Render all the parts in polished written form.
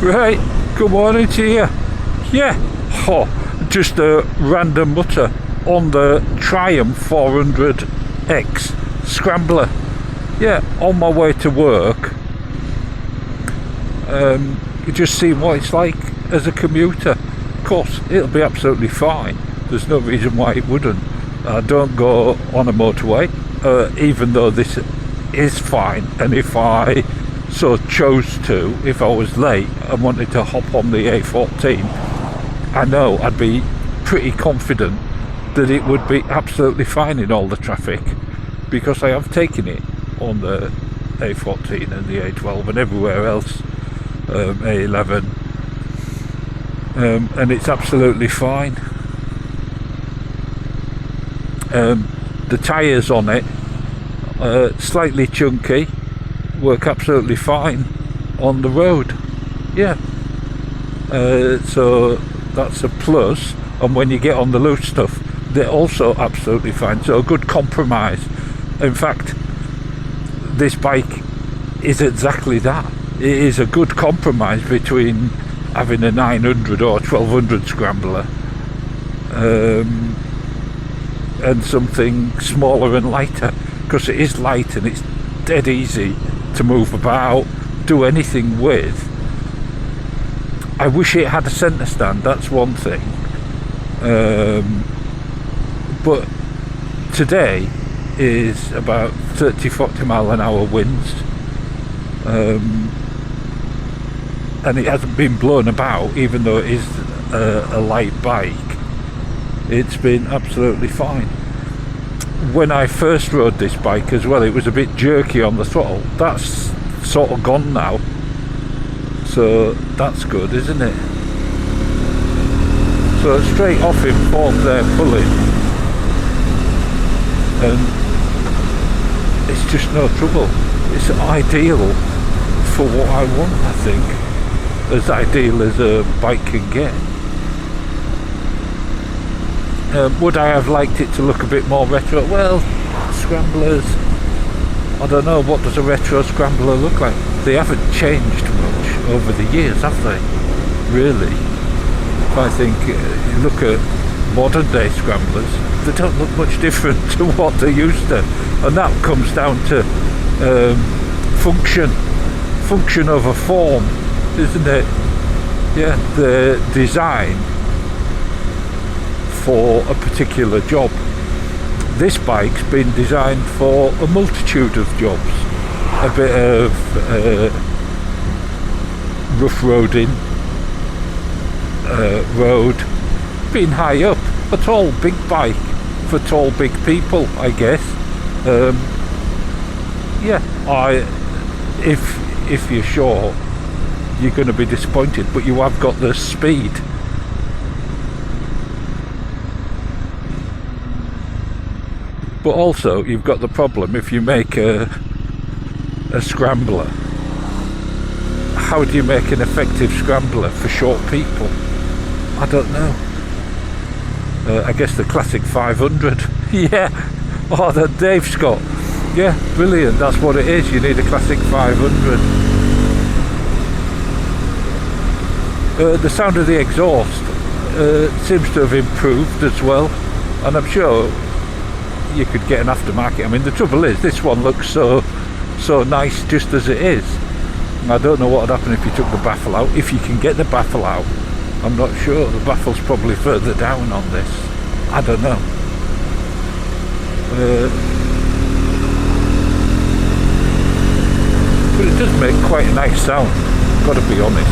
Right, good morning to you. Yeah, just a random mutter on the Triumph 400X Scrambler. Yeah, on my way to work. Just seeing what it's like as a commuter. Of course, it'll be absolutely fine. There's no reason why it wouldn't. I don't go on a motorway, even though this is fine, and if I so chose to, if I was late and wanted to hop on the A14, I know I'd be pretty confident that it would be absolutely fine in all the traffic, because I have taken it on the A14 and the A12 and everywhere else, A11, and it's absolutely fine. The tyres on it slightly chunky, work absolutely fine on the road. Yeah, so that's a plus. And when you get on the loose stuff, they're also absolutely fine. So a good compromise. In fact, this bike is exactly that. It is a good compromise between having a 900 or 1200 Scrambler and something smaller and lighter, because it is light and it's dead easy to move about, do anything with. I wish it had a centre stand, that's one thing. But today is about 30-40 mile an hour winds, and it hasn't been blown about, even though it is a light bike. It's been absolutely fine. When I first rode this bike as well, it was a bit jerky on the throttle. That's sort of gone now, so that's good, isn't it? So straight off in fourth there, pulling, and it's just no trouble. It's ideal for what I want, I think, as ideal as a bike can get. Would I have liked it to look a bit more retro? Well, Scramblers, I don't know, what does a retro Scrambler look like? They haven't changed much over the years, have they? Really? I think, you look at modern day Scramblers, they don't look much different to what they used to. And that comes down to function over form, isn't it? Yeah, the design for a particular job. This bike's been designed for a multitude of jobs. A bit of rough roading, road, being high up, a tall big bike for tall big people, I guess. Yeah, if you're sure, you're going to be disappointed, but you have got the speed. But also, you've got the problem, if you make a Scrambler, how do you make an effective Scrambler for short people? I don't know. I guess the classic 500. Yeah, oh, that Dave Scott. Yeah, brilliant, that's what it is, you need a classic 500. The sound of the exhaust seems to have improved as well, and I'm sure you could get an aftermarket. I mean, the trouble is, this one looks so nice just as it is. I don't know what would happen if you took the baffle out, if you can get the baffle out. I'm not sure. The baffle's probably further down on this. I don't know. But it does make quite a nice sound, got to be honest.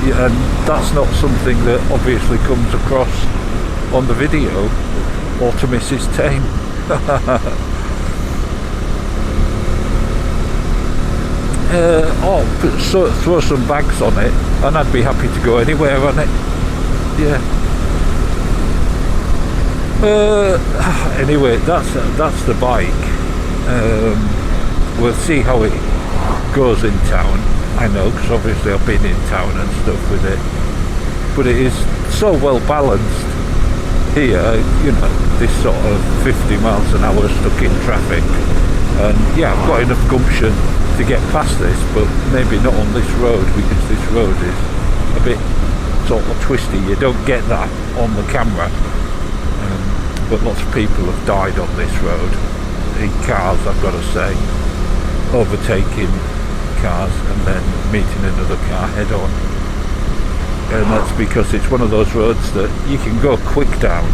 Yeah, and that's not something that obviously comes across on the video, or to Mrs. Tame. So throw some bags on it and I'd be happy to go anywhere on it. Yeah. Anyway, that's the bike. We'll see how it goes in town. I know, because obviously I've been in town and stuff with it, but it is so well balanced here, you know, this sort of 50 miles an hour stuck in traffic. And yeah, I've got enough gumption to get past this, but maybe not on this road, because this road is a bit sort of twisty. You don't get that on the camera, but lots of people have died on this road in cars, I've got to say, overtaking cars and then meeting another car head on. And that's because it's one of those roads that you can go quick down,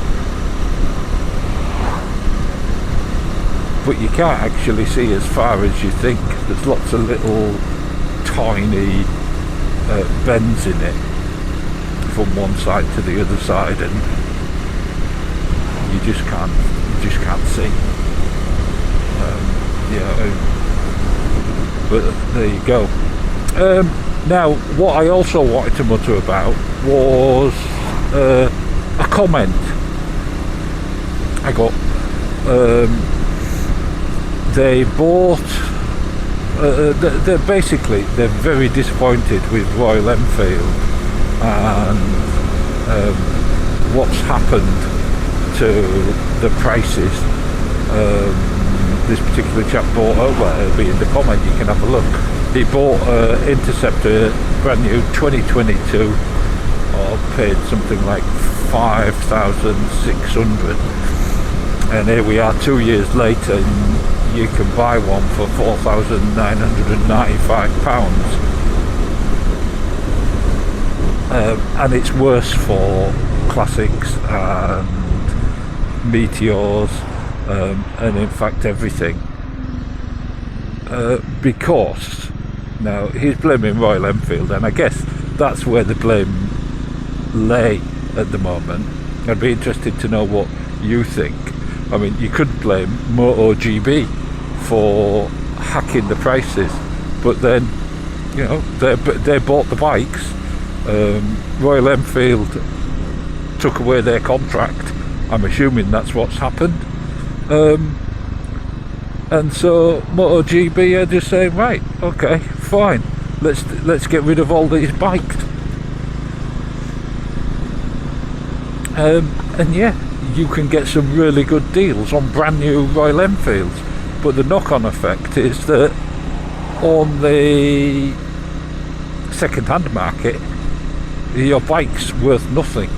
but you can't actually see as far as you think. There's lots of little tiny bends in it from one side to the other side, and you just can't see. But there you go. Now, what I also wanted to mutter about was a comment I got. They bought. They're very disappointed with Royal Enfield and what's happened to the prices. This particular chap bought over, it'll be in the comment, you can have a look. He bought Interceptor, brand new 2022, or paid something like 5,600, and here we are 2 years later, and you can buy one for £4,995, and it's worse for classics and meteors, and in fact everything, because now he's blaming Royal Enfield, and I guess that's where the blame lay at the moment. I'd be interested to know what you think. I mean, you could blame MotoGP for hacking the prices, but then, you know, they bought the bikes. Royal Enfield took away their contract. I'm assuming that's what's happened. And so MotoGP are just saying, right, okay, fine, let's get rid of all these bikes. And yeah, you can get some really good deals on brand new Royal Enfields, but the knock-on effect is that on the second-hand market, your bike's worth nothing.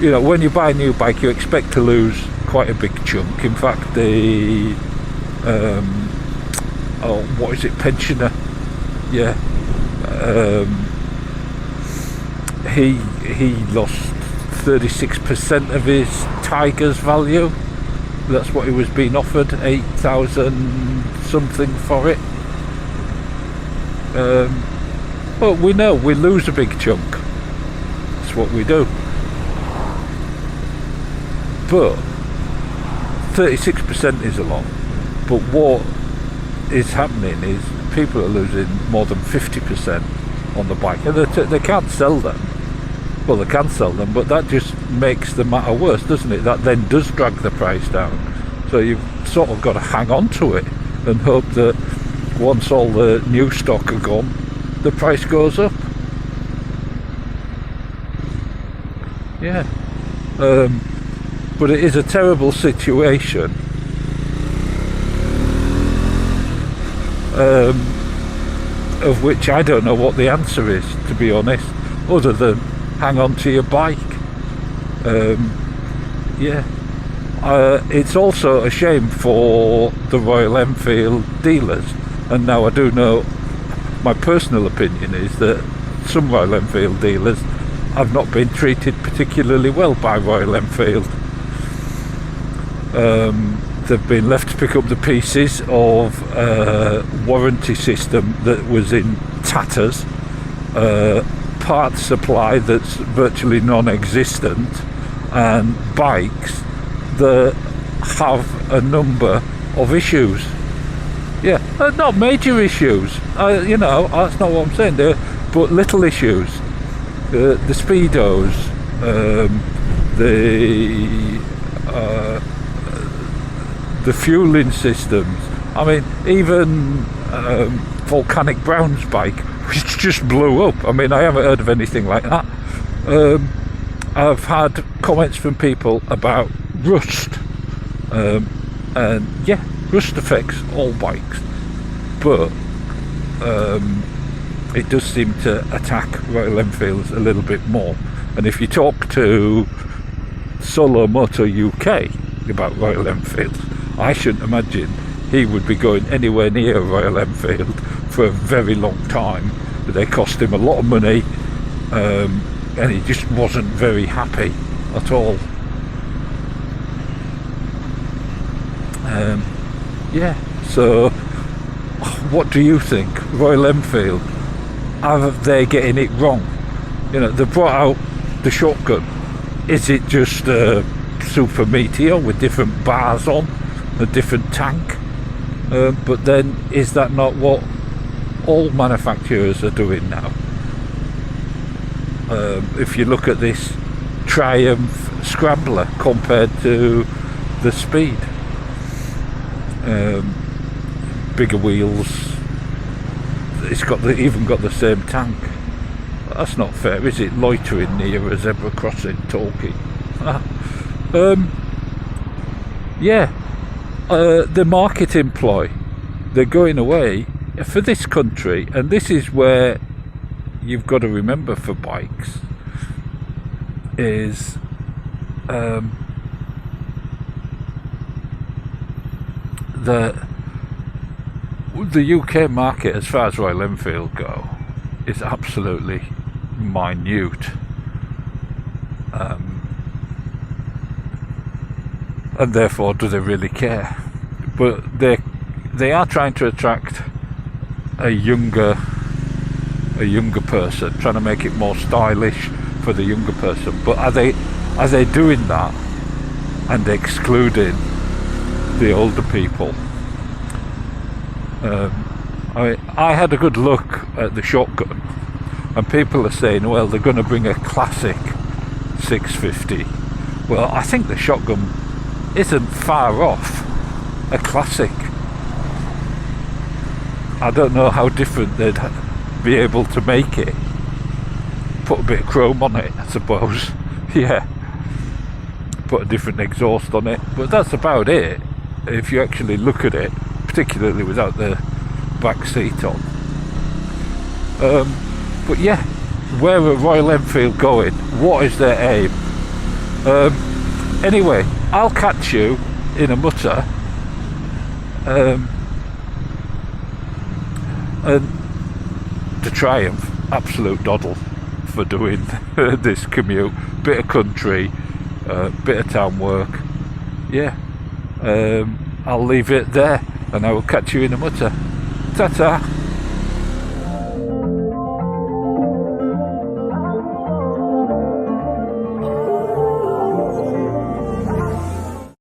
You know, when you buy a new bike, you expect to lose quite a big chunk. In fact, the what is it, pensioner? Yeah, he lost 36% of his Tiger's value. That's what he was being offered, 8,000 something for it. But we know we lose a big chunk. That's what we do. But 36% is a lot. But what is happening is people are losing more than 50% on the bike, and they can't sell them. Well, they can sell them, but that just makes the matter worse, doesn't it? That then does drag the price down. So you've sort of got to hang on to it and hope that once all the new stock are gone, the price goes up. Yeah. But it is a terrible situation. Of which I don't know what the answer is, to be honest, other than hang on to your bike. It's also a shame for the Royal Enfield dealers, and now I do know, my personal opinion is that some Royal Enfield dealers have not been treated particularly well by Royal Enfield. They've been left to pick up the pieces of a warranty system that was in tatters, parts supply that's virtually non-existent, and bikes that have a number of issues. Yeah, not major issues, you know, that's not what I'm saying, but little issues. The speedos, the fueling systems. I mean, even Volcanic Brown's bike, which just blew up. I mean, I haven't heard of anything like that. I've had comments from people about rust. And yeah, rust affects all bikes, but it does seem to attack Royal Enfields a little bit more. And if you talk to Solo Moto UK about Royal Enfields, I shouldn't imagine he would be going anywhere near Royal Enfield for a very long time. They cost him a lot of money, and he just wasn't very happy at all. Yeah, so what do you think? Royal Enfield, are they getting it wrong? You know, they brought out the shotgun. Is it just a Super Meteor with different bars on, a different tank? But then, is that not what all manufacturers are doing now? If you look at this Triumph Scrambler compared to the Speed, bigger wheels, it's got even got the same tank. That's not fair, is it? Loitering near a zebra crossing, talking. Yeah, the marketing ploy, they're going away for this country, and this is where you've got to remember for bikes is the UK market, as far as Royal Enfield go, is absolutely minute, and therefore do they really care? But they are trying to attract a younger person, trying to make it more stylish for the younger person. But are they doing that and excluding the older people? I had a good look at the shotgun, and people are saying, well, they're going to bring a classic 650. Well, I think the shotgun isn't far off a classic. I don't know how different they'd be able to make it. Put a bit of chrome on it, I suppose. Yeah, put a different exhaust on it, but that's about it if you actually look at it, particularly without the back seat on. But yeah, where are Royal Enfield going? What is their aim? Anyway, I'll catch you in a Mutter, and the Triumph, absolute doddle for doing this commute. Bit of country, bit of town work. Yeah, I'll leave it there, and I will catch you in a Mutter. Ta-ta.